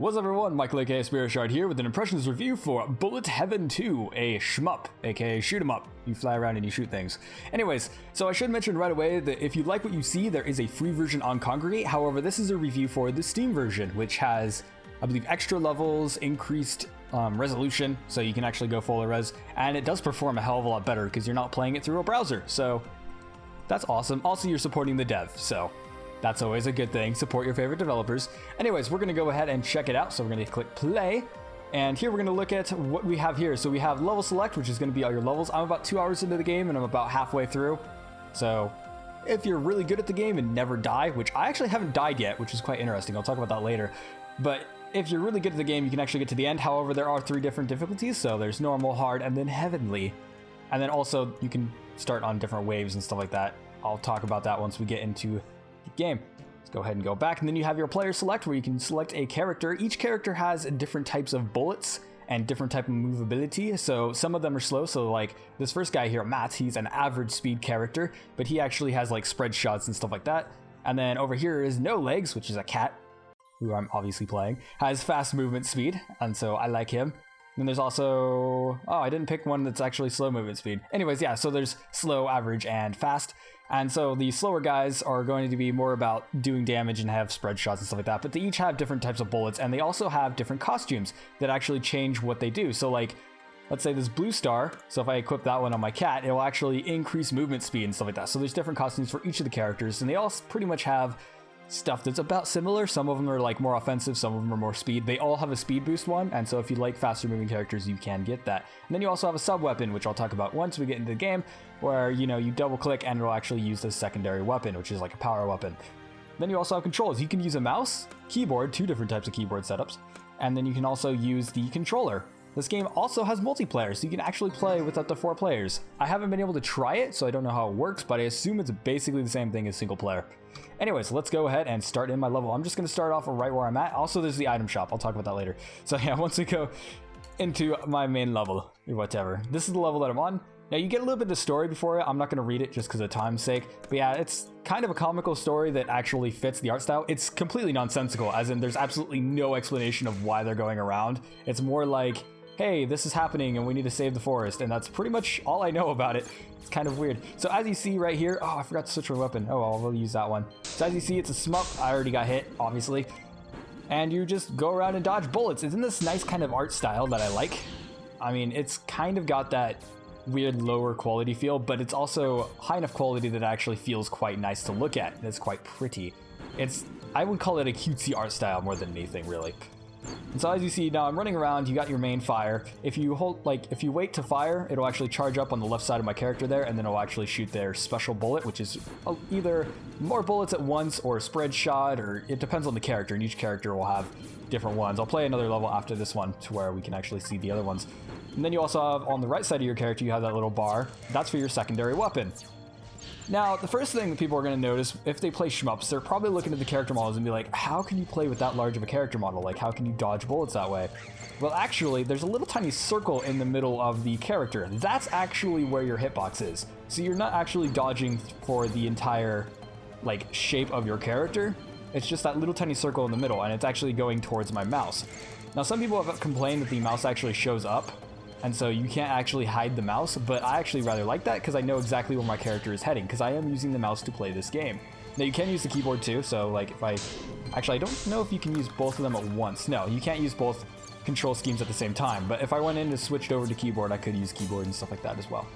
What's up everyone, Michael aka Spirit Shard here with an impressions review for Bullet Heaven 2, a shmup, aka shoot 'em up. You fly around and you shoot things. Anyways, so I should mention right away that if you like what you see, there is a free version on Kongregate. However, this is a review for the Steam version, which has, I believe, extra levels, increased resolution, so you can actually go full res, and it does perform a hell of a lot better because you're not playing it through a browser, so that's awesome. Also, you're supporting the dev, so that's always a good thing. Support your favorite developers. Anyways, we're going to go ahead and check it out. So we're going to click play. And here we're going to look at what we have here. So we have level select, which is going to be all your levels. I'm about 2 hours into the game and I'm about halfway through. So if you're really good at the game and never die, which I actually haven't died yet, which is quite interesting. I'll talk about that later. But if you're really good at the game, you can actually get to the end. However, there are 3 different difficulties. So there's normal, hard, and then heavenly. And then also you can start on different waves and stuff like that. I'll talk about that once we get into the game. Go ahead and go back, and then you have your player select where you can select a character. Each character has different types of bullets and different type of movability, so some of them are slow. So like this first guy here, Matt, he's an average speed character, but he actually has like spread shots and stuff like that. And then over here is No Legs, which is a cat who I'm obviously playing, has fast movement speed, and so I like him. Then there's also, I didn't pick one that's actually slow movement speed. Anyways, yeah, so there's slow, average, and fast. And so the slower guys are going to be more about doing damage and have spread shots and stuff like that. But they each have different types of bullets, and they also have different costumes that actually change what they do. So like, let's say this blue star. So if I equip that one on my cat, it will actually increase movement speed and stuff like that. So there's different costumes for each of the characters, and they all pretty much have stuff that's about similar. Some of them are like more offensive, some of them are more speed. They all have a speed boost one, and so if you like faster moving characters, you can get that. And then you also have a sub weapon, which I'll talk about once we get into the game, where you double click and it'll actually use this secondary weapon, which is like a power weapon. Then you also have controls. You can use a mouse, keyboard, 2 different types of keyboard setups, and then you can also use the controller. This game also has multiplayer, so you can actually play with up to 4 players. I haven't been able to try it, so I don't know how it works, but I assume it's basically the same thing as single player. Anyways, let's go ahead and start in my level. I'm just going to start off right where I'm at. Also, there's the item shop. I'll talk about that later. So yeah, once we go into my main level, or whatever, this is the level that I'm on. Now, you get a little bit of story before it. I'm not going to read it just because of time's sake. But yeah, it's kind of a comical story that actually fits the art style. It's completely nonsensical, as in there's absolutely no explanation of why they're going around. It's more like, hey, this is happening and we need to save the forest, and that's pretty much all I know about it. It's kind of weird. So as you see right here, I forgot to switch my weapon. Oh, I'll use that one. So as you see, it's a shmup. I already got hit, obviously. And you just go around and dodge bullets. It's in this nice kind of art style that I like. I mean, it's kind of got that weird lower quality feel, but it's also high enough quality that it actually feels quite nice to look at. It's quite pretty. I would call it a cutesy art style more than anything, really. And so as you see now, I'm running around. You got your main fire. If you wait to fire, it'll actually charge up on the left side of my character there, and then it'll actually shoot their special bullet, which is either more bullets at once or a spread shot, or it depends on the character, and each character will have different ones. I'll play another level after this one to where we can actually see the other ones. And then you also have on the right side of your character, you have that little bar. That's for your secondary weapon. Now, the first thing that people are going to notice if they play shmups, they're probably looking at the character models and be like, how can you play with that large of a character model? Like, how can you dodge bullets that way? Well, actually, there's a little tiny circle in the middle of the character. That's actually where your hitbox is. So you're not actually dodging for the entire, shape of your character. It's just that little tiny circle in the middle, and it's actually going towards my mouse. Now, some people have complained that the mouse actually shows up, and so you can't actually hide the mouse, but I actually rather like that because I know exactly where my character is heading, because I am using the mouse to play this game. Now, you can use the keyboard too, so if I don't know if you can use both of them at once. No, you can't use both control schemes at the same time, but if I went in and switched over to keyboard, I could use keyboard and stuff like that as well.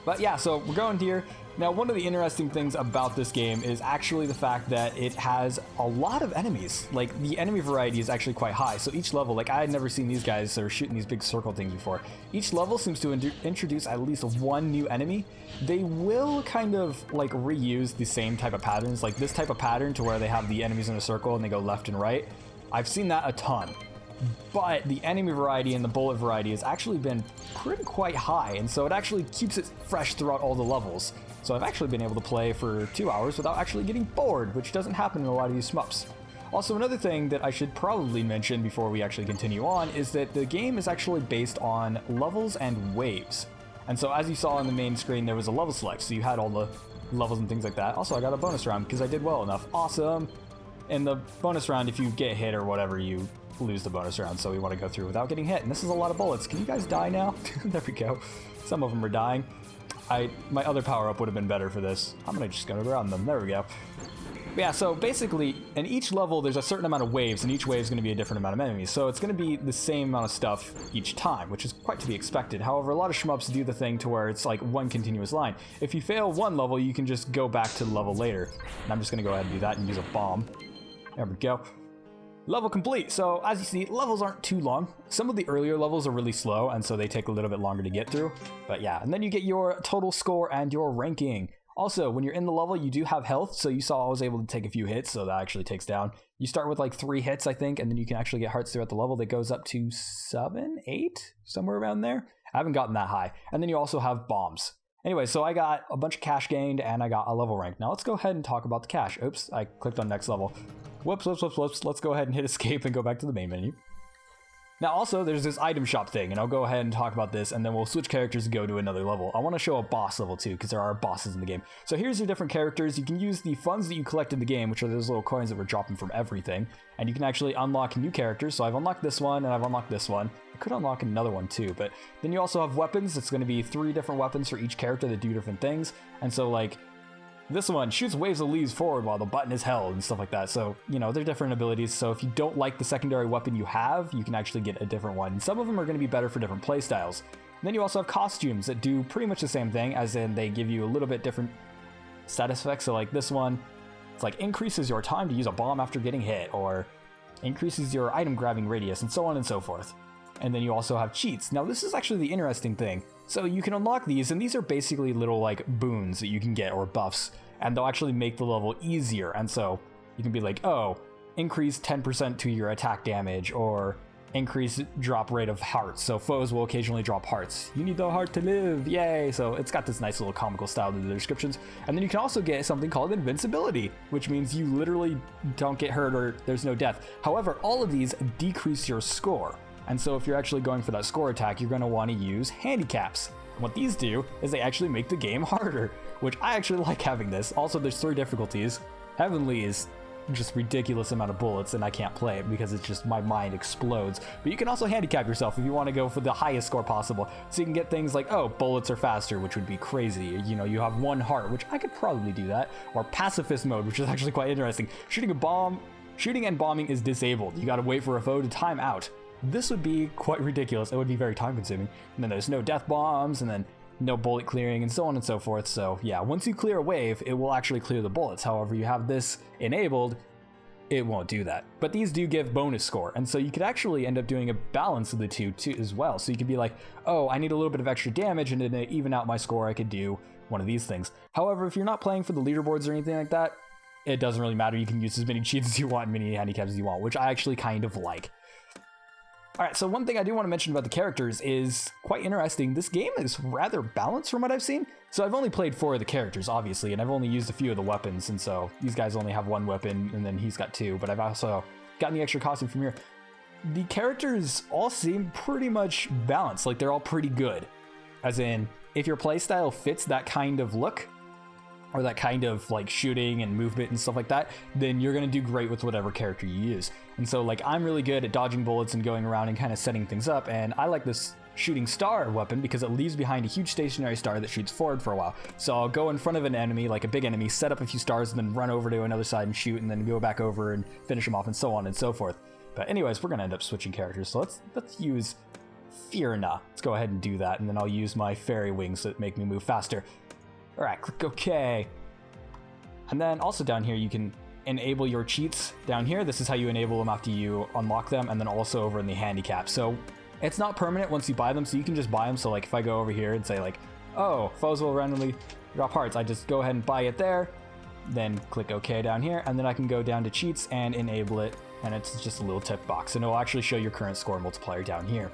But yeah, so we're going here. Now, one of the interesting things about this game is actually the fact that it has a lot of enemies. Like, the enemy variety is actually quite high. So each level, I had never seen these guys that are shooting these big circle things before. Each level seems to introduce at least one new enemy. They will kind of reuse the same type of patterns, like this type of pattern to where they have the enemies in a circle and they go left and right. I've seen that a ton. But the enemy variety and the bullet variety has actually been quite high, and so it actually keeps it fresh throughout all the levels. So I've actually been able to play for 2 hours without actually getting bored, which doesn't happen in a lot of these shmups. Also, another thing that I should probably mention before we actually continue on is that the game is actually based on levels and waves. And so as you saw on the main screen, there was a level select, so you had all the levels and things like that. Also, I got a bonus round because I did well enough. Awesome! in the bonus round, if you get hit or whatever, you lose the bonus round, so we want to go through without getting hit. And this is a lot of bullets. Can you guys die now? There we go. Some of them are dying. My other power-up would have been better for this. I'm just gonna go around them. There we go. But yeah, so basically, in each level, there's a certain amount of waves, and each wave is going to be a different amount of enemies. So it's going to be the same amount of stuff each time, which is quite to be expected. However, a lot of shmups do the thing to where it's like one continuous line. If you fail one level, you can just go back to the level later. And I'm just going to go ahead and do that and use a bomb. There we go. Level complete. So as you see, levels aren't too long. Some of the earlier levels are really slow, and so they take a little bit longer to get through. But yeah, and then you get your total score and your ranking. Also, when you're in the level, you do have health, so you saw I was able to take a few hits, so that actually takes down. You start with like 3 hits, I think, and then you can actually get hearts throughout the level that goes up to 7, 8, somewhere around there. I haven't gotten that high. And then you also have bombs. Anyway, so I got a bunch of cash gained, and I got a level rank. Now let's go ahead and talk about the cash. Oops, I clicked on next level. Whoops. Let's go ahead and hit escape and go back to the main menu. Now also, there's this item shop thing, and I'll go ahead and talk about this, and then we'll switch characters and go to another level. I want to show a boss level too, because there are bosses in the game. So here's your different characters. You can use the funds that you collect in the game, which are those little coins that we're dropping from everything, and you can actually unlock new characters. So I've unlocked this one, and I've unlocked this one. I could unlock another one too, but then you also have weapons. It's going to be 3 different weapons for each character that do different things, and so like, this one shoots waves of leaves forward while the button is held and stuff like that. So, you know, they're different abilities. So if you don't like the secondary weapon you have, you can actually get a different one. And some of them are going to be better for different playstyles. Then you also have costumes that do pretty much the same thing, as in they give you a little bit different status effects. So like this one, it's like increases your time to use a bomb after getting hit, or increases your item grabbing radius, and so on and so forth. And then you also have cheats. Now this is actually the interesting thing. So you can unlock these, and these are basically little like boons that you can get, or buffs, and they'll actually make the level easier. And so you can be like, oh, increase 10% to your attack damage, or increase drop rate of hearts. So foes will occasionally drop hearts. You need the heart to live, yay! So it's got this nice little comical style to the descriptions. And then you can also get something called invincibility, which means you literally don't get hurt or there's no death. However, all of these decrease your score. And so if you're actually going for that score attack, you're going to want to use handicaps. And what these do is they actually make the game harder, which I actually like having this. Also, there's 3 difficulties. Heavenly is just ridiculous amount of bullets, and I can't play it because it's just, my mind explodes. But you can also handicap yourself if you want to go for the highest score possible. So you can get things like, oh, bullets are faster, which would be crazy. You know, you have 1 heart, which I could probably do that. Or pacifist mode, which is actually quite interesting. Shooting and bombing is disabled. You got to wait for a foe to time out. This would be quite ridiculous. It would be very time consuming. And then there's no death bombs, and then no bullet clearing, and so on and so forth. So yeah, once you clear a wave, it will actually clear the bullets. However, you have this enabled, it won't do that. But these do give bonus score, and so you could actually end up doing a balance of the two too as well. So you could be like, oh, I need a little bit of extra damage, and to even out my score, I could do one of these things. However, if you're not playing for the leaderboards or anything like that, it doesn't really matter. You can use as many cheats as you want, many handicaps as you want, which I actually kind of like. Alright, so one thing I do want to mention about the characters is quite interesting. This game is rather balanced from what I've seen. So I've only played 4 of the characters, obviously, and I've only used a few of the weapons, and so these guys only have 1 weapon, and then he's got 2, but I've also gotten the extra costume from here. The characters all seem pretty much balanced, like they're all pretty good. As in, if your playstyle fits that kind of look, or that kind of like shooting and movement and stuff like that, then you're going to do great with whatever character you use. And so like, I'm really good at dodging bullets and going around and kind of setting things up, and I like this shooting star weapon because it leaves behind a huge stationary star that shoots forward for a while. So I'll go in front of an enemy, like a big enemy, set up a few stars, and then run over to another side and shoot, and then go back over and finish them off, and so on and so forth. But anyways, we're going to end up switching characters, so let's use Firna. Let's go ahead and do that, and then I'll use my fairy wings that make me move faster. Alright, click OK. And then also down here, you can enable your cheats down here. This is how you enable them after you unlock them, and then also over in the handicap. So it's not permanent once you buy them, so you can just buy them. So like if I go over here and say like, oh, foes will randomly drop hearts, I just go ahead and buy it there, then click OK down here, and then I can go down to cheats and enable it, and it's just a little tick box, and it'll actually show your current score multiplier down here.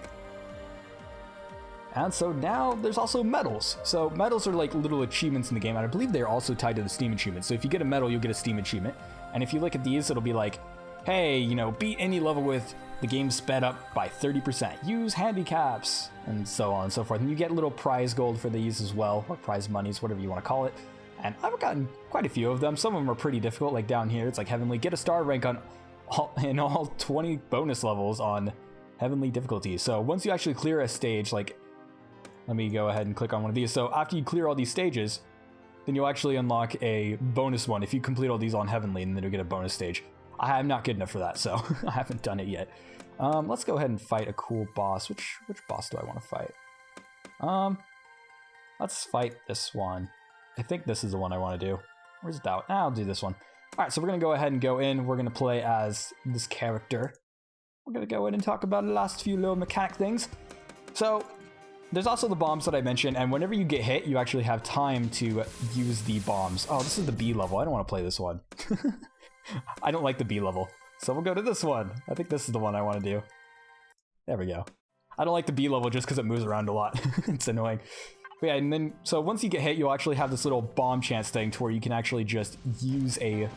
And so now there's also medals. So medals are like little achievements in the game, and I believe they're also tied to the Steam achievement. So if you get a medal, you'll get a Steam achievement. And if you look at these, it'll be like, hey, you know, beat any level with the game sped up by 30%. Use handicaps, and so on and so forth. And you get little prize gold for these as well, or prize monies, whatever you want to call it. And I've gotten quite a few of them. Some of them are pretty difficult, like down here. It's like Heavenly. Get a star rank on in all 20 bonus levels on Heavenly difficulty. So once you actually clear a stage, like, let me go ahead and click on one of these. So after you clear all these stages, then you'll actually unlock a bonus one if you complete all these on Heavenly, and then you'll get a bonus stage. I'm not good enough for that, so I haven't done it yet. Let's go ahead and fight a cool boss. Which boss do I want to fight? Let's fight this one. I think this is the one I want to do. Where's that? I'll do this one. All right, so we're going to go ahead and go in. We're going to play as this character. We're going to go in and talk about the last few little mechanic things. So there's also the bombs that I mentioned, and whenever you get hit, you actually have time to use the bombs. Oh, this is the B level. I don't want to play this one. I don't like the B level. So we'll go to this one. I think this is the one I want to do. There we go. I don't like the B level just because it moves around a lot. It's annoying. But yeah, and then, so once you get hit, you'll actually have this little bomb chance thing to where you can actually just use a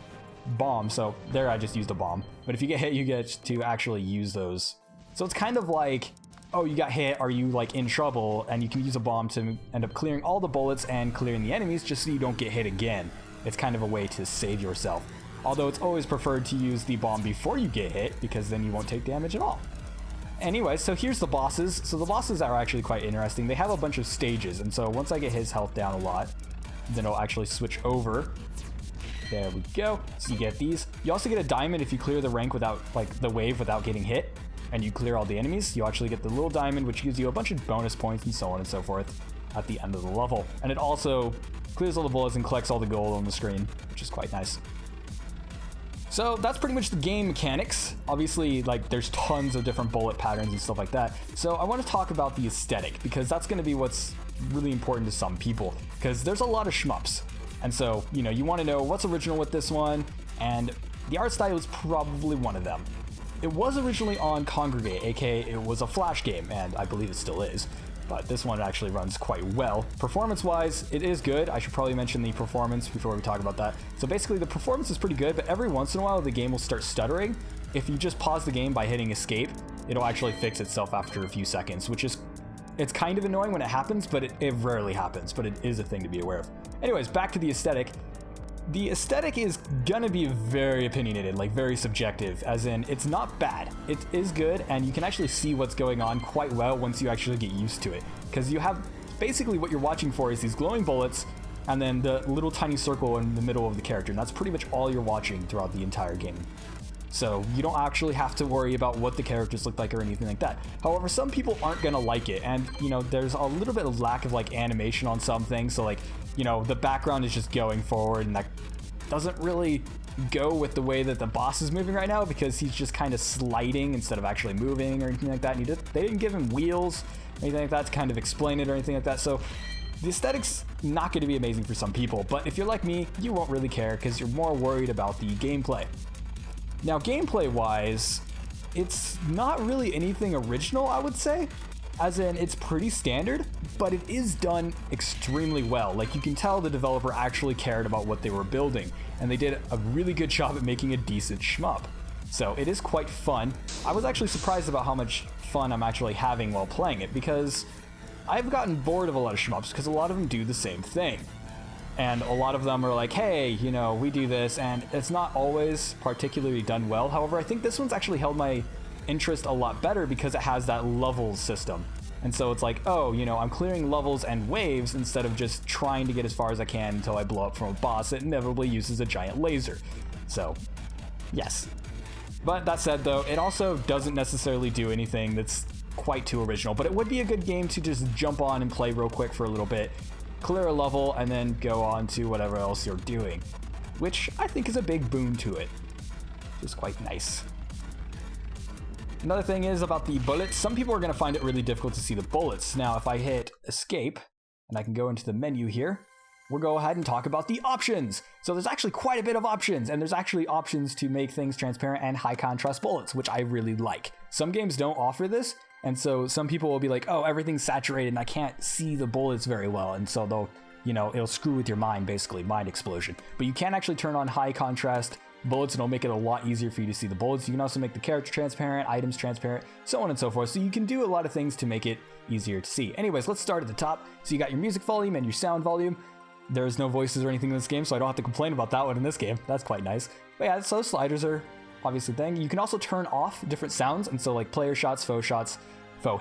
bomb. So there, I just used a bomb. But if you get hit, you get to actually use those. So it's kind of like, oh, you got hit, are you like in trouble? And you can use a bomb to end up clearing all the bullets and clearing the enemies just so you don't get hit again. It's kind of a way to save yourself. Although it's always preferred to use the bomb before you get hit because then you won't take damage at all. Anyway, so here's the bosses. So the bosses are actually quite interesting. They have a bunch of stages, and so once I get his health down a lot, then I'll actually switch over. There we go. So you get these. You also get a diamond if you clear the rank without, like, the wave without getting hit, and you clear all the enemies. You actually get the little diamond, which gives you a bunch of bonus points and so on and so forth at the end of the level. And it also clears all the bullets and collects all the gold on the screen, which is quite nice. So that's pretty much the game mechanics. Obviously, like, there's tons of different bullet patterns and stuff like that. So I want to talk about the aesthetic, because that's going to be what's really important to some people, because there's a lot of shmups. And so, you know, you want to know what's original with this one, and the art style is probably one of them. It was originally on Kongregate, aka it was a Flash game, and I believe it still is. But this one actually runs quite well. Performance-wise, it is good. I should probably mention the performance before we talk about that. So basically, the performance is pretty good, but every once in a while, the game will start stuttering. If you just pause the game by hitting escape, it'll actually fix itself after a few seconds, which is, it's kind of annoying when it happens, but it rarely happens, but it is a thing to be aware of. Anyways, back to the aesthetic. The aesthetic is gonna be very opinionated, like very subjective, as in it's not bad. It is good, and you can actually see what's going on quite well once you actually get used to it. Because you have, basically what you're watching for is these glowing bullets, and then the little tiny circle in the middle of the character, and that's pretty much all you're watching throughout the entire game. So you don't actually have to worry about what the characters look like or anything like that. However, some people aren't gonna like it, and you know, there's a little bit of lack of like animation on some things, so like, you know, the background is just going forward, and that doesn't really go with the way that the boss is moving right now, because he's just kind of sliding instead of actually moving or anything like that. And they didn't give him wheels or anything like that to kind of explain it or anything like that. So the aesthetic's not going to be amazing for some people, but if you're like me, you won't really care because you're more worried about the gameplay. Now, gameplay wise, it's not really anything original, I would say. As in, it's pretty standard, but it is done extremely well. Like, you can tell the developer actually cared about what they were building, and they did a really good job at making a decent shmup. So it is quite fun. I was actually surprised about how much fun I'm actually having while playing it, because I've gotten bored of a lot of shmups, because a lot of them do the same thing. And a lot of them are like, hey, you know, we do this, and it's not always particularly done well. However, I think this one's actually held my interest a lot better because it has that levels system. And so it's like, oh, you know, I'm clearing levels and waves instead of just trying to get as far as I can until I blow up from a boss that inevitably uses a giant laser. So, yes. But that said, though, it also doesn't necessarily do anything that's quite too original, but it would be a good game to just jump on and play real quick for a little bit, clear a level, and then go on to whatever else you're doing, which I think is a big boon to it. It's quite nice. Another thing is about the bullets. Some people are going to find it really difficult to see the bullets. Now, if I hit escape, and I can go into the menu here, we'll go ahead and talk about the options. So there's actually quite a bit of options, and there's actually options to make things transparent and high contrast bullets, which I really like. Some games don't offer this, and so some people will be like, oh, everything's saturated and I can't see the bullets very well, and so they'll, you know, it'll screw with your mind, basically, mind explosion. But you can actually turn on high contrast bullets, and it'll make it a lot easier for you to see the bullets. You can also make the character transparent, items transparent, so on and so forth. So you can do a lot of things to make it easier to see. Anyways, let's start at the top. So you got your music volume and your sound volume. There's no voices or anything in this game, so I don't have to complain about that one in this game. That's quite nice. But yeah, so sliders are obviously a thing. You can also turn off different sounds, and so like player shots, faux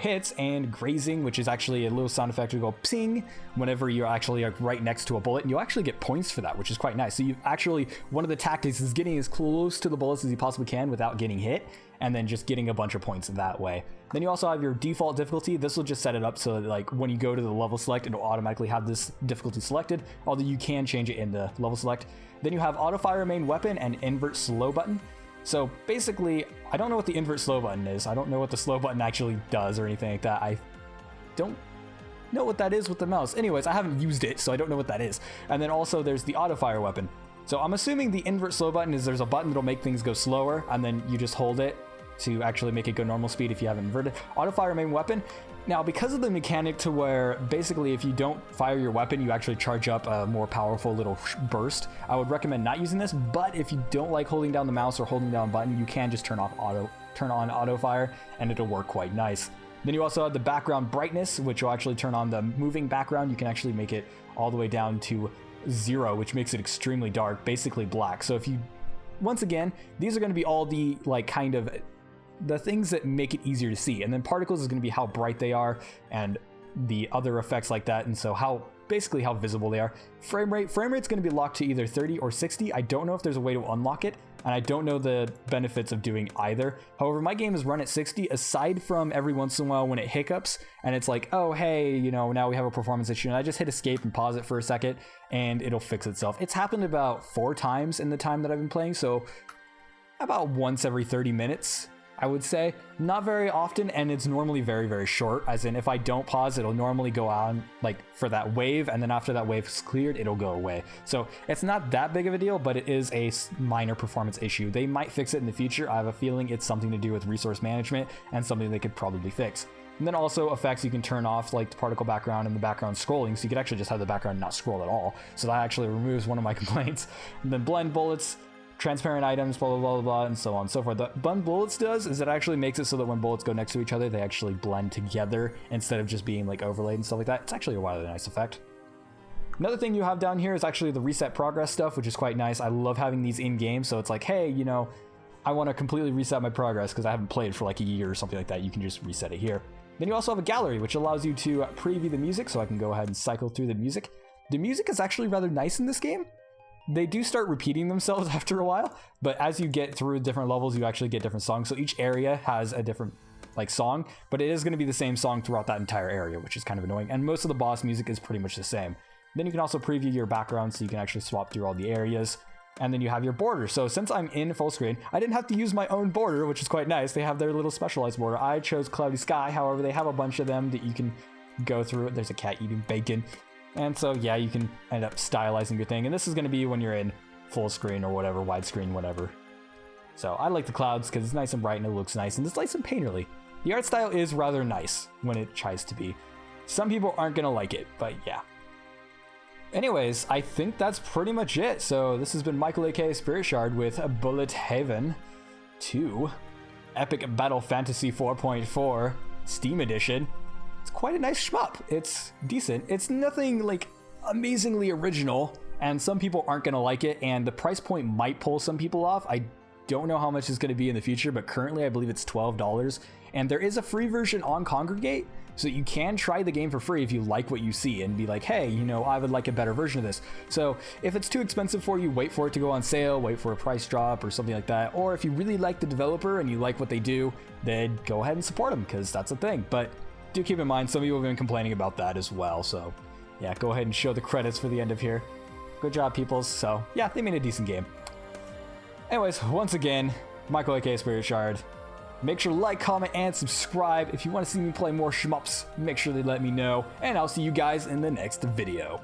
hits, and grazing, which is actually a little sound effect to go ping whenever you're actually like right next to a bullet, and you actually get points for that, which is quite nice. So you actually, one of the tactics is getting as close to the bullets as you possibly can without getting hit, and then just getting a bunch of points that way. Then you also have your default difficulty. This will just set it up so that like when you go to the level select, it'll automatically have this difficulty selected, although you can change it in the level select. Then you have auto fire main weapon and invert slow button. So basically, I don't know what the invert slow button is. I don't know what the slow button actually does or anything like that. I don't know what that is with the mouse. Anyways, I haven't used it, so I don't know what that is. And then also there's the auto fire weapon. So I'm assuming the invert slow button is there's a button that'll make things go slower, and then you just hold it to actually make it go normal speed if you haven't inverted. Auto fire main weapon. Now, because of the mechanic to where basically if you don't fire your weapon, you actually charge up a more powerful little burst, I would recommend not using this. But if you don't like holding down the mouse or holding down a button, you can just turn on auto fire, and it'll work quite nice. Then you also have the background brightness, which will actually turn on the moving background. You can actually make it all the way down to 0, which makes it extremely dark, basically black. So if you, once again, these are going to be all the like kind of the things that make it easier to see, and then particles is going to be how bright they are and the other effects like that, and so how basically how visible they are. Frame rate's going to be locked to either 30 or 60. I don't know if there's a way to unlock it, and I don't know the benefits of doing either. However, my game is run at 60, aside from every once in a while when it hiccups and it's like, oh hey, you know, now we have a performance issue, and I just hit escape and pause it for a second and it'll fix itself. It's happened about 4 times in the time that I've been playing, so about once every 30 minutes, I would say. Not very often, and it's normally very, very short, as in if I don't pause, it'll normally go on like for that wave, and then after that wave is cleared, it'll go away. So it's not that big of a deal, but it is a minor performance issue. They might fix it in the future. I have a feeling it's something to do with resource management and something they could probably fix. And then also effects, you can turn off like the particle background and the background scrolling, so you could actually just have the background not scroll at all. So that actually removes one of my complaints. And then blend bullets, transparent items, blah, blah, blah, blah, and so on and so forth. The blend bullets does is it actually makes it so that when bullets go next to each other, they actually blend together instead of just being like overlaid and stuff like that. It's actually a rather nice effect. Another thing you have down here is actually the reset progress stuff, which is quite nice. I love having these in game, so it's like, hey, you know, I want to completely reset my progress because I haven't played for like a year or something like that. You can just reset it here. Then you also have a gallery, which allows you to preview the music, so I can go ahead and cycle through the music. The music is actually rather nice in this game. They do start repeating themselves after a while, but as you get through different levels, you actually get different songs. So each area has a different like song, but it is going to be the same song throughout that entire area, which is kind of annoying. And most of the boss music is pretty much the same. Then you can also preview your background, so you can actually swap through all the areas. And then you have your border. So since I'm in full screen, I didn't have to use my own border, which is quite nice. They have their little specialized border. I chose Cloudy Sky. However, they have a bunch of them that you can go through. There's a cat eating bacon. And so, yeah, you can end up stylizing your thing. And this is going to be when you're in full screen or whatever, widescreen, whatever. So I like the clouds because it's nice and bright and it looks nice and it's nice and painterly. The art style is rather nice when it tries to be. Some people aren't going to like it, but yeah. Anyways, I think that's pretty much it. So this has been Michael aka Spirit Shard with Bullet Heaven 2 Epic Battle Fantasy 4.4 Steam Edition. It's quite a nice shmup. It's decent. It's nothing like amazingly original, and some people aren't going to like it, and the price point might pull some people off. I don't know how much it's going to be in the future, but currently I believe it's $12, and there is a free version on Kongregate, so you can try the game for free if you like what you see and be like, hey, you know, I would like a better version of this. So if it's too expensive for you, wait for it to go on sale, wait for a price drop or something like that. Or if you really like the developer and you like what they do, then go ahead and support them, because that's a thing. But do keep in mind, some people have been complaining about that as well. So yeah, go ahead and show the credits for the end of here. Good job, peoples. So yeah, they made a decent game. Anyways, once again, Michael aka Spirit Shard. Make sure to like, comment, and subscribe. If you want to see me play more shmups, make sure to let me know. And I'll see you guys in the next video.